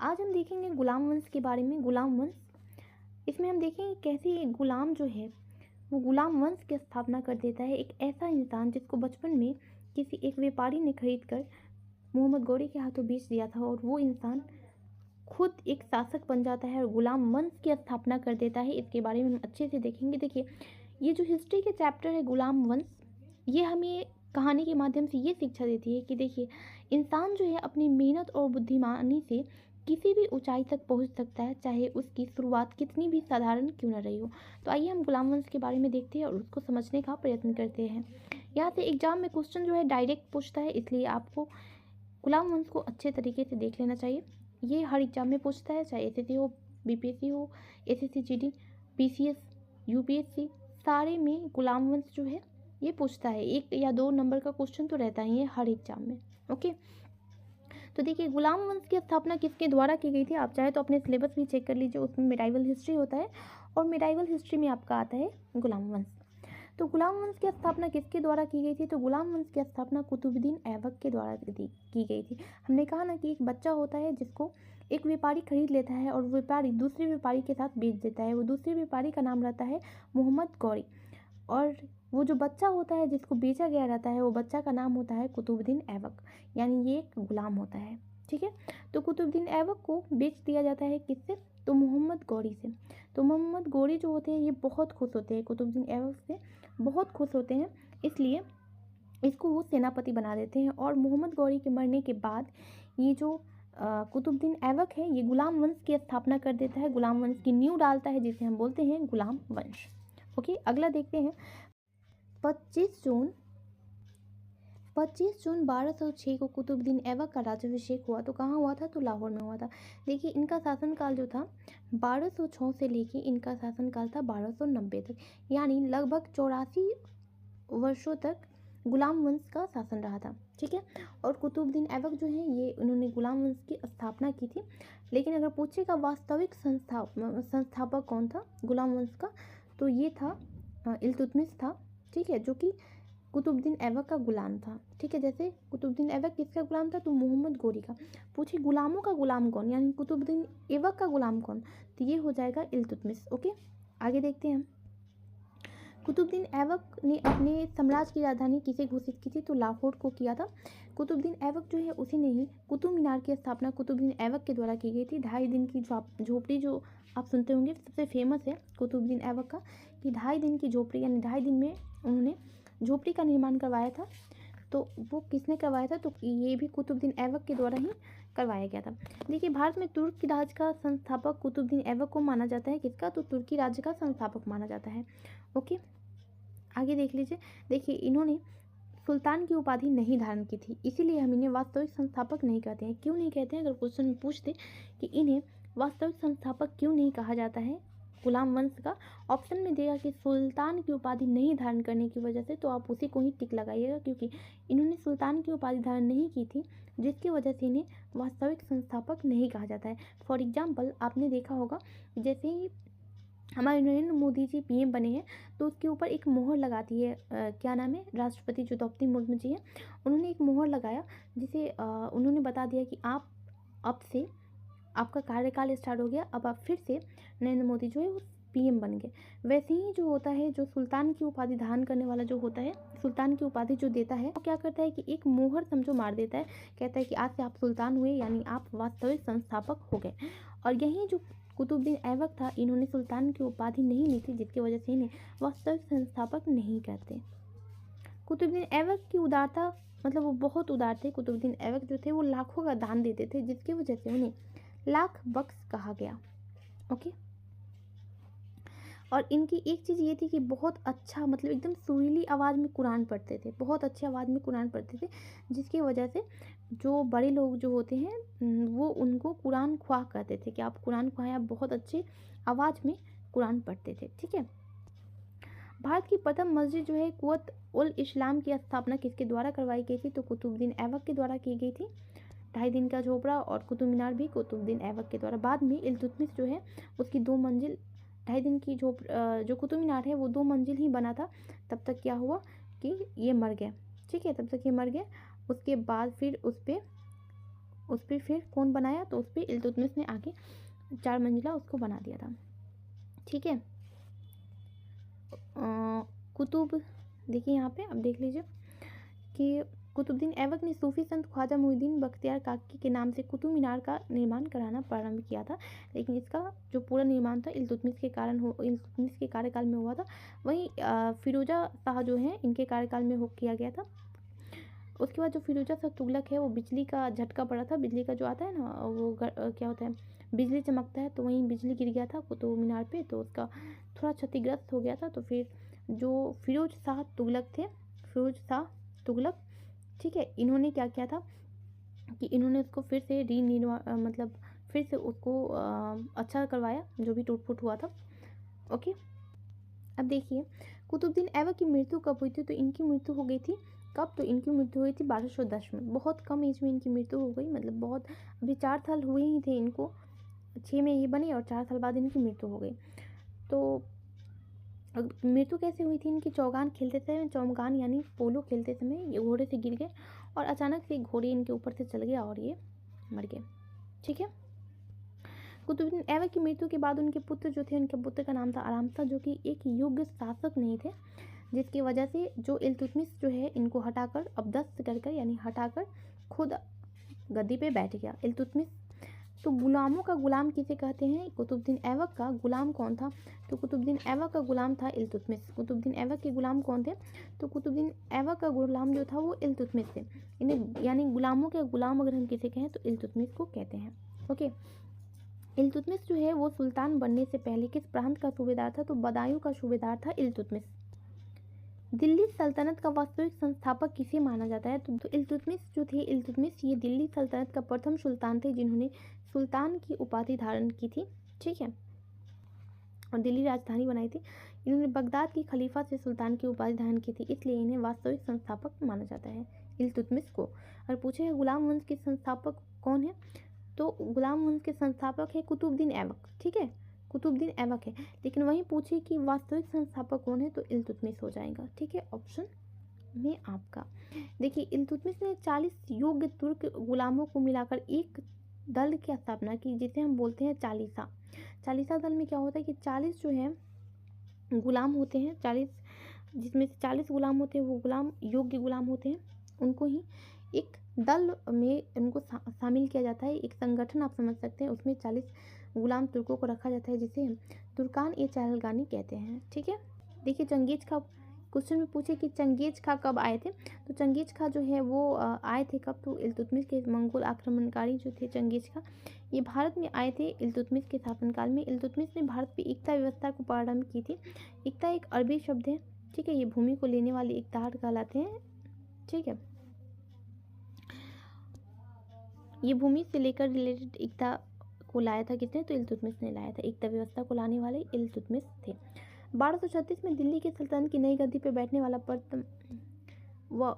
आज हम देखेंगे गुलाम वंश के बारे में। गुलाम वंश, इसमें हम देखेंगे कैसे एक गुलाम जो है वो गुलाम वंश की स्थापना कर देता है। एक ऐसा इंसान जिसको बचपन में किसी एक व्यापारी ने खरीद कर मोहम्मद गौरी के हाथों बेच दिया था, और वो इंसान खुद एक शासक बन जाता है और गुलाम वंश की स्थापना कर देता है। इसके बारे में हम अच्छे से देखेंगे। देखिए, ये जो हिस्ट्री के चैप्टर है गुलाम वंश, ये हमें कहानी के माध्यम से ये शिक्षा देती है कि देखिए, इंसान जो है अपनी मेहनत और बुद्धिमानी से किसी भी ऊंचाई तक पहुंच सकता है, चाहे उसकी शुरुआत कितनी भी साधारण क्यों न रही हो। तो आइए हम गुलाम वंश के बारे में देखते हैं और उसको समझने का प्रयत्न करते हैं। यहाँ से एग्जाम में क्वेश्चन जो है डायरेक्ट पूछता है, इसलिए आपको गुलाम वंश को अच्छे तरीके से देख लेना चाहिए। ये हर एग्जाम में पूछता है, चाहे एसएससी हो, बीपीएससी हो, एसएससी जीडी, पीसीएस, यूपीएससी, सारे में गुलाम वंश जो है ये पूछता है। 1 या 2 नंबर का क्वेश्चन तो रहता ही है हर एग्जाम में। ओके, तो देखिए गुलाम वंश की स्थापना किसके द्वारा की गई थी। आप चाहे तो अपने सिलेबस भी चेक कर लीजिए, उसमें मिडाइवल हिस्ट्री होता है और मिडाइवल हिस्ट्री में आपका आता है गुलाम वंश। तो गुलाम वंश की स्थापना किसके द्वारा की गई थी, तो गुलाम वंश की स्थापना कुतुबुद्दीन ऐबक के द्वारा की गई थी। हमने कहा ना कि एक बच्चा होता है जिसको एक व्यापारी खरीद लेता है और व्यापारी दूसरे व्यापारी के साथ बेच देता है। वो दूसरे व्यापारी का नाम रहता है मोहम्मद गौरी, और वो जो बच्चा होता है जिसको बेचा गया रहता है वो बच्चा का नाम होता है कुतुबुद्दीन ऐबक, यानी ये एक गुलाम होता है। ठीक है, तो कुतुबुद्दीन ऐबक को बेच दिया जाता है किससे, तो मोहम्मद गौरी से। तो मोहम्मद गौरी जो होते हैं ये बहुत खुश होते हैं, कुतुबुद्दीन ऐबक से बहुत खुश होते हैं, इसलिए इसको वो सेनापति बना देते हैं। और मोहम्मद गौरी के मरने के बाद ये जो कुतुबुद्दीन ऐबक है ये गुलाम वंश की स्थापना कर देता है, गुलाम वंश की नींव डालता है, जिसे हम बोलते हैं गुलाम वंश। ओके, अगला देखते हैं। 25 जून 1206 को कुतुबुद्दीन ऐबक का राज्याभिषेक हुआ। तो कहाँ हुआ था, तो लाहौर में हुआ था। देखिए, इनका शासनकाल जो था 1206 से लेके इनका शासनकाल था 1290 तक, यानी लगभग 84 वर्षों तक गुलाम वंश का शासन रहा था। ठीक है, और कुतुबुद्दीन ऐबक जो है ये उन्होंने गुलाम वंश की स्थापना की थी। लेकिन अगर पूछेगा वास्तविक संस्थापक कौन था गुलाम वंश का, तो ये था इल्तुतमिश था। ठीक है, जो कि कुतुबुद्दीन ऐबक का गुलाम था। ठीक है, जैसे कुतुबुद्दीन ऐबक किसका गुलाम था, तो मोहम्मद गौरी का। पूछे गुलामों का गुलाम कौन, यानी कुतुबुद्दीन ऐबक का गुलाम कौन, तो ये हो जाएगा इल्तुतमिश। ओके, आगे देखते हैं हम। कुतुबुद्दीन ऐबक ने अपने साम्राज्य की राजधानी किसे घोषित की थी, तो लाहौर को किया था। कुतुबुद्दीन ऐबक जो है उसी ने ही कुतुब मीनार की स्थापना कुतुबुद्दीन ऐबक के द्वारा की गई थी। 2.5 दिन की झोपड़ी जो आप सुनते होंगे, सबसे फेमस है कुतुबुद्दीन ऐबक का कि 2.5 दिन की झोपड़ी, यानी 2.5 दिन में उन्होंने झोपड़ी का निर्माण करवाया था। तो वो किसने करवाया था, तो ये भी कुतुबुद्दीन ऐबक के द्वारा ही करवाया गया था। देखिए, भारत में तुर्क राज्य का संस्थापक कुतुबुद्दीन ऐबक को माना जाता है। किसका, तो तुर्की राज्य का संस्थापक माना जाता है। ओके, आगे देख लीजिए। देखिए, इन्होंने सुल्तान की उपाधि नहीं धारण की थी, इसीलिए हम इन्हें वास्तविक संस्थापक नहीं कहते हैं। क्यों नहीं कहते हैं, अगर क्वेश्चन में पूछते कि इन्हें वास्तविक संस्थापक क्यों नहीं कहा जाता है गुलाम वंश का, ऑप्शन में देगा कि सुल्तान की उपाधि नहीं धारण करने की वजह से, तो आप उसी को ही टिक लगाइएगा, क्योंकि इन्होंने सुल्तान की उपाधि धारण नहीं की थी, जिसकी वजह से इन्हें वास्तविक संस्थापक नहीं कहा जाता है। फॉर एग्जाम्पल, आपने देखा होगा जैसे ही हमारे नरेंद्र मोदी जी पीएम बने हैं तो उसके ऊपर एक मोहर लगाती है, क्या नाम है, राष्ट्रपति जो द्रौपदी मुर्मू जी हैं, उन्होंने एक मोहर लगाया, जिसे उन्होंने बता दिया कि आप अब से आपका कार्यकाल स्टार्ट हो गया, अब आप फिर से नरेंद्र मोदी जो है वो पीएम बन गए। वैसे ही जो होता है, जो सुल्तान की उपाधि धारण करने वाला जो होता है, सुल्तान की उपाधि जो देता है, वो क्या करता है कि एक मोहर समझो मार देता है, कहता है कि आज से आप सुल्तान हुए, यानी आप वास्तविक संस्थापक हो गए। और यही जो कुतुबुद्दीन ऐबक था, इन्होंने सुल्तान की उपाधि नहीं ली थी, जिसकी वजह से इन्हें वास्तविक संस्थापक नहीं कहते। कुतुबुद्दीन ऐबक की उदारता, मतलब वो बहुत उदार थे। कुतुबुद्दीन ऐबक जो थे वो लाखों का दान देते थे, जिसकी वजह से उन्हें लाख बख्श कहा गया। ओके, और इनकी एक चीज़ ये थी कि बहुत अच्छा, मतलब एकदम सुरीली आवाज़ में कुरान पढ़ते थे, बहुत अच्छी आवाज़ में कुरान पढ़ते थे, जिसकी वजह से जो बड़े लोग जो होते हैं वो उनको कुरान ख्वाह कहते थे कि आप कुरान ख्वाह, आप बहुत अच्छे आवाज़ में कुरान पढ़ते थे। ठीक है, भारत की प्रथम मस्जिद जो है कुव्वत उल इस्लाम की स्थापना किसके द्वारा करवाई गई थी, तो कुतुबुद्दीन ऐबक के द्वारा की गई थी। 2.5 दिन का झोपड़ा और कुतुब मीनार भी कुतुबुद्दीन ऐबक के द्वारा। बाद में इल्तुतमिश जो है उसकी 2 मंजिल, 2.5 दिन की जो कुतुब मीनार है वो 2 मंजिल ही बना था। तब तक क्या हुआ कि ये मर गए। ठीक है, तब तक ये मर गए। उसके बाद फिर उस पर उस पर फिर कौन बनाया, तो उस पर इल्तुतमिश ने आके 4 मंजिला उसको बना दिया था। ठीक है। कुतुब, देखिए यहाँ पे अब देख लीजिए कि कुतुबुद्दीन ऐबक ने सूफी संत ख्वाजा मुइनुद्दीन बख्तियार काकी के नाम से कुतुब मीनार का निर्माण कराना प्रारंभ किया था, लेकिन इसका जो पूरा निर्माण था इल्तुतमिश के कार्यकाल में हुआ था। वहीं फिरोजा शाह जो है इनके कार्यकाल में किया गया था। उसके बाद जो फिरोजा शाह तुगलक है वो बिजली का झटका पड़ा था, बिजली का जो आता है ना वो क्या होता है, बिजली चमकता है, तो वहीं बिजली गिर गया था कुतुब मीनार पे, तो उसका थोड़ा क्षतिग्रस्त हो गया था। तो फिर जो फिरोज शाह तुगलक, ठीक है, इन्होंने क्या किया था कि इन्होंने उसको फिर से मतलब फिर से उसको अच्छा करवाया जो भी टूट फूट हुआ था। ओके। अब देखिए कुतुबुद्दीन ऐबक की मृत्यु कब हुई थी, तो इनकी मृत्यु हो गई थी कब, तो इनकी मृत्यु हुई थी 1210 में। बहुत कम एज में इनकी मृत्यु हो गई, मतलब बहुत, अभी 4 साल हुए ही थे इनको, 6 में ये बने और 4 साल बाद इनकी मृत्यु हो गई। तो मृत्यु कैसे हुई थी इनकी, चौगान खेलते समय, चौगान यानी पोलो खेलते समय ये घोड़े से गिर गए और अचानक से घोड़े इनके ऊपर से चल गया और ये मर गए। ठीक है। कुतुबुद्दीन ऐबक की मृत्यु के बाद उनके पुत्र जो थे, उनके पुत्र का नाम था आराम शाह, जो कि एक योग्य शासक नहीं थे, जिसकी वजह से जो इल्तुतमिश जो है इनको हटाकर अबदस्त कर यानी हटाकर खुद गद्दी पे बैठ गया इल्तुतमिश। तो गुलामों का गुलाम किसे कहते हैं, कुतुबुद्दीन ऐबक का गुलाम कौन था, तो कुतुबुद्दीन ऐबक का गुलाम था इल्तुतमिश। कुतुबुद्दीन ऐबक के गुलाम कौन थे, तो कुतुबुद्दीन ऐबक का गुलाम जो था वो इल्तुतमिश थे। इन्हें यानी गुलामों के गुलाम अगर हम किसे कहें तो इल्तुतमिश को कहते हैं। ओके। इल्तुतमिश जो है वो सुल्तान बनने से पहले किस प्रांत का सूबेदार था, तो बदायूं का सूबेदार था इल्तुतमिश। दिल्ली सल्तनत का वास्तविक संस्थापक किसे माना जाता है, तो इल्तुतमिश जो थे, इल्तुतमिश ये दिल्ली सल्तनत का प्रथम सुल्तान थे जिन्होंने सुल्तान की उपाधि धारण की थी। ठीक है। और दिल्ली राजधानी बनाई थी। इन्होंने बगदाद की खलीफा से सुल्तान की उपाधि धारण की थी, इसलिए इन्हें वास्तविक संस्थापक माना जाता है इल्तुतमिश को। और पूछे गुलाम वंश के संस्थापक कौन है, तो गुलाम वंश के संस्थापक है कुतुबुद्दीन ऐबक। ठीक है, कुतुबुद्दीन ऐबक है। लेकिन वहीं पूछे कि वास्तविक संस्थापक कौन है, तो इल्तुतमिश हो जाएगा। ठीक है, ऑप्शन में आपका। देखिए इल्तुतमिश ने 40 योग्य तुर्क गुलामों को मिलाकर एक दल की स्थापना की, जिसे हम बोलते हैं चालीसा। चालीसा दल में क्या होता है कि 40 जो है गुलाम होते हैं, 40 जिसमें से 40 गुलाम होते हैं वो गुलाम योग्य गुलाम होते हैं, उनको ही एक दल में उनको शामिल किया जाता है, एक संगठन आप समझ सकते हैं। उसमें 40 गुलाम तुर्कों को रखा जाता है जिसे तुर्कान ए चहलगानी कहते हैं। ठीक है। देखिए चंगेज खा क्वेश्चन में पूछे कि चंगेज खा कब आए थे, तो चंगेज खा जो है वो आए थे कब, तो इल्तुतमिश के मंगोल आक्रमणकारी जो थे चंगेज खा, ये भारत में आए थे इल्तुतमिश के शासनकाल में। इल्तुतमिश ने भारत की एकता व्यवस्था को प्रारंभ की थी। एकता एक अरबी शब्द है। ठीक है, ये भूमि को लेने वाले इकतार कहलाते हैं। ठीक है, ये भूमि से लेकर रिलेटेड एकता को लाया था किसने, तो इल्तुतमिश ने लाया था। एकता व्यवस्था को लाने वाले इल्तुतमिश थे। 1236 में दिल्ली के सल्तनत की नई गद्दी पर बैठने वाला प्रथम व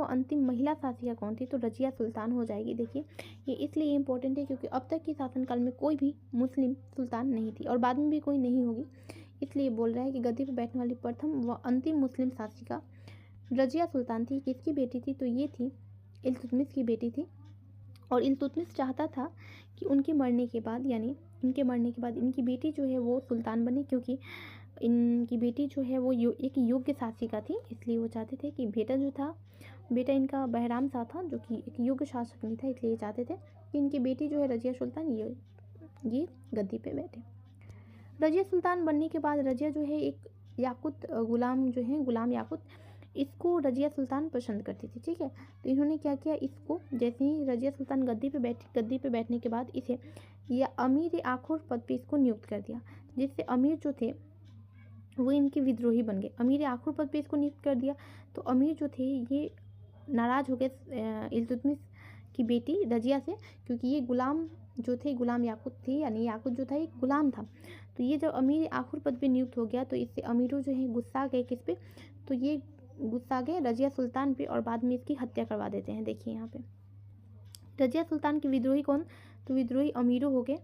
अंतिम महिला शासिका कौन थी, तो रजिया सुल्तान हो जाएगी। देखिए ये इसलिए इम्पोर्टेंट है क्योंकि अब तक के शासनकाल में कोई भी मुस्लिम सुल्तान नहीं थी और बाद में भी कोई नहीं होगी, इसलिए बोल रहा है कि गद्दी पर बैठने वाली प्रथम व अंतिम मुस्लिम शासिका रजिया सुल्तान थी। किसकी बेटी थी, तो ये थी इल्तुतमिश की बेटी थी। और इल्तुतमिश चाहता था कि उनके मरने के बाद इनकी बेटी जो है वो सुल्तान बने, क्योंकि इनकी बेटी जो है वो एक योग्य शासिका थी, इसलिए वो चाहते थे कि बेटा इनका बहराम शाह था जो कि एक योग्य शासक नहीं था, इसलिए चाहते थे कि इनकी बेटी जो है रजिया सुल्तान ये गद्दी पे बैठे। रजिया सुल्तान बनने के बाद रजिया जो है एक याकुत गुलाम जो है गुलाम याकुत, इसको रजिया सुल्तान पसंद करती थी। ठीक है, तो इन्होंने क्या किया, इसको जैसे ही रजिया सुल्तान गद्दी पे बैठने के बाद इसे या अमीर आखुर पद पे इसको नियुक्त कर दिया, जिससे अमीर जो थे वो इनके विद्रोही बन गए। अमीर आखिर पद पे इसको नियुक्त कर दिया, तो अमीर जो थे ये नाराज़ हो गए इल्तुतमिश की बेटी रजिया से, क्योंकि ये गुलाम जो थे गुलाम याकुत थे, यानी याकुत जो था एक गुलाम था। तो ये जब अमीर आखिर पद पे नियुक्त हो गया तो इससे अमीरों जो है गुस्सा गए किस पे, तो ये गुस्सा गए रजिया सुल्तान पे और बाद में इसकी हत्या करवा देते हैं। देखिए यहाँ पे रजिया सुल्तान के विद्रोही कौन, तो विद्रोही अमीरों हो गए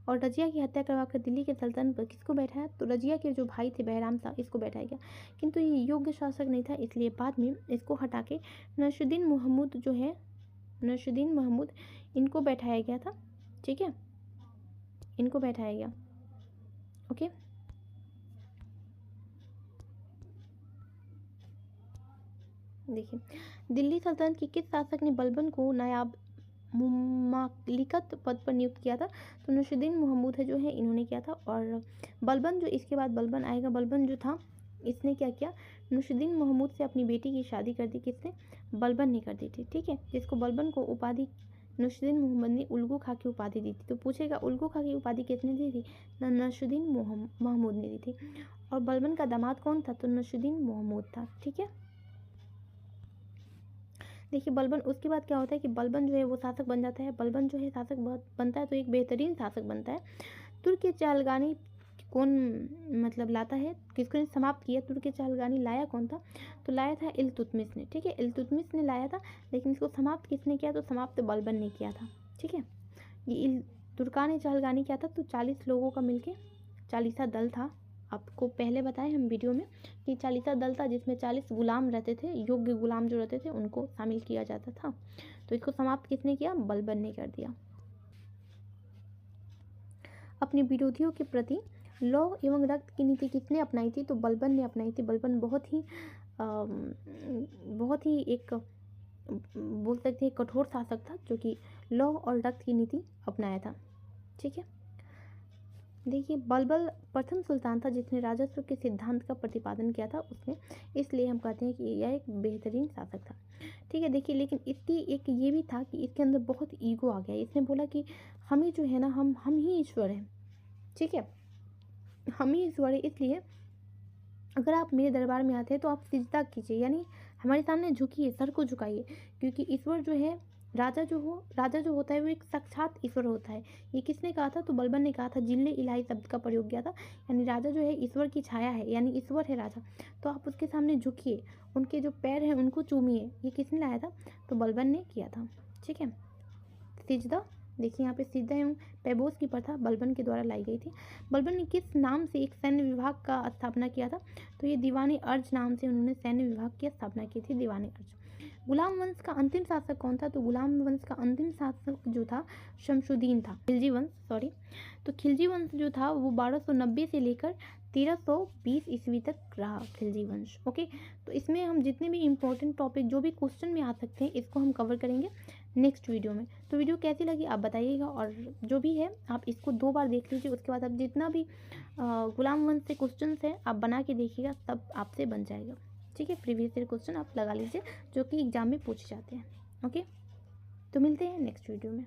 और रजिया की हत्या करवाकर दिल्ली के सल्तनत पर किसको बैठाया, तो रजिया के जो भाई थे बहराम शाह, इसको बैठाया गया। किंतु ये योग्य शासक नहीं था, इसलिए बाद में इसको हटा के नसरुद्दीन महमूद इनको बैठाया गया था, ठीक है, इनको बैठाया गया। ओके, देखिए दिल्ली सल्तनत के किस शासक ने बलबन को नायाब मुमालिकत पद पर नियुक्त किया था? तो नसीरुद्दीन महमूद है जो है, इन्होंने किया था। और बलबन जो इसके बाद बलबन आएगा, बलबन जो था इसने क्या किया, नसीरुद्दीन महमूद से अपनी बेटी की शादी कर दी। किसने? बलबन ने कर दी थी, ठीक है, जिसको बलबन को उपाधि नसीरुद्दीन मोहम्मद ने उल्गू खां की उपाधि दी थी। तो पूछेगा उल्गू खां की उपाधि किसने दी थी? नसीरुद्दीन महमूद ने दी थी। और बलबन का दामाद कौन था? तो नसीरुद्दीन महमूद था, ठीक है। देखिए बलबन, उसके बाद क्या होता है कि बलबन जो है वो शासक बन जाता है। बलबन जो है शासक बनता है तो एक बेहतरीन शासक बनता है। तुर्क चालगानी कौन मतलब लाता है, किसने समाप्त किया? तुर्क चालगानी लाया कौन था? तो लाया था इल्तुतमिश ने, ठीक है, इल्तुतमिश ने लाया था, लेकिन इसको समाप्त किसने किया? तो समाप्त बलबन ने किया था, ठीक है। ये तुर्कान चालगानी क्या था? तो 40 लोगों का मिलके चालीसा दल था। आपको पहले बताएं हम वीडियो में कि चालीसा दल था, जिसमें 40 गुलाम रहते थे, योग्य गुलाम जो रहते थे उनको शामिल किया जाता था। तो इसको समाप्त किसने किया? बलबन ने कर दिया। अपने विरोधियों के प्रति लौह एवं रक्त की नीति किसने अपनाई थी? तो बलबन ने अपनाई थी। बलबन बहुत ही एक बोल सकते हैं कठोर शासक था, जो कि लौह और रक्त की नीति अपनाया था, ठीक है। देखिए बलबल प्रथम सुल्तान था जिसने राजस्व के सिद्धांत का प्रतिपादन किया था उसने, इसलिए हम कहते हैं कि यह एक बेहतरीन शासक था, ठीक है। देखिए लेकिन इसकी एक ये भी था कि इसके अंदर बहुत ईगो आ गया। इसने बोला कि हमें जो है ना, हम ही ईश्वर हैं, ठीक है, हम ही ईश्वर है, इसलिए अगर आप मेरे दरबार में आते हैं तो आप सिजदा कीजिए, यानी हमारे सामने झुकिए, सर को झुकाइए, क्योंकि ईश्वर जो है, राजा जो होता है वो एक साक्षात ईश्वर होता है। ये किसने कहा था? तो बलबन ने कहा था। जिल्ले इलाही शब्द का प्रयोग किया था, यानी राजा जो है ईश्वर की छाया है, यानी ईश्वर है राजा, तो आप उसके सामने झुकिए, उनके जो पैर हैं उनको चूमिए। ये किसने लाया था? तो बलबन ने किया था, ठीक है। सिजदा, देखिए यहाँ पे सिजदा एवं पैबोस की प्रथा बलबन के द्वारा लाई गई थी। बलबन ने किस नाम से एक सैन्य विभाग का स्थापना किया था? तो ये दीवाने अर्ज नाम से उन्होंने सैन्य विभाग की स्थापना की थी, दीवाने अर्ज। गुलाम वंश का अंतिम शासक कौन था? तो गुलाम वंश का अंतिम शासक जो था शमशुद्दीन था, खिलजी वंश, सॉरी। तो खिलजी वंश जो था वो 1290 से लेकर 1320 ईस्वी तक रहा, खिलजी वंश, ओके। तो इसमें हम जितने भी इंपॉर्टेंट टॉपिक जो भी क्वेश्चन में आ सकते हैं इसको हम कवर करेंगे नेक्स्ट वीडियो में। तो वीडियो कैसी लगी आप बताइएगा, और जो भी है आप इसको 2 बार देख लीजिए, उसके बाद आप जितना भी गुलाम वंश से क्वेश्चन है आप बना के देखिएगा, तब आपसे बन जाएगा, ठीक है। प्रीवियस ईयर क्वेश्चन आप लगा लीजिए जो कि एग्जाम में पूछे जाते हैं, ओके। तो मिलते हैं नेक्स्ट वीडियो में।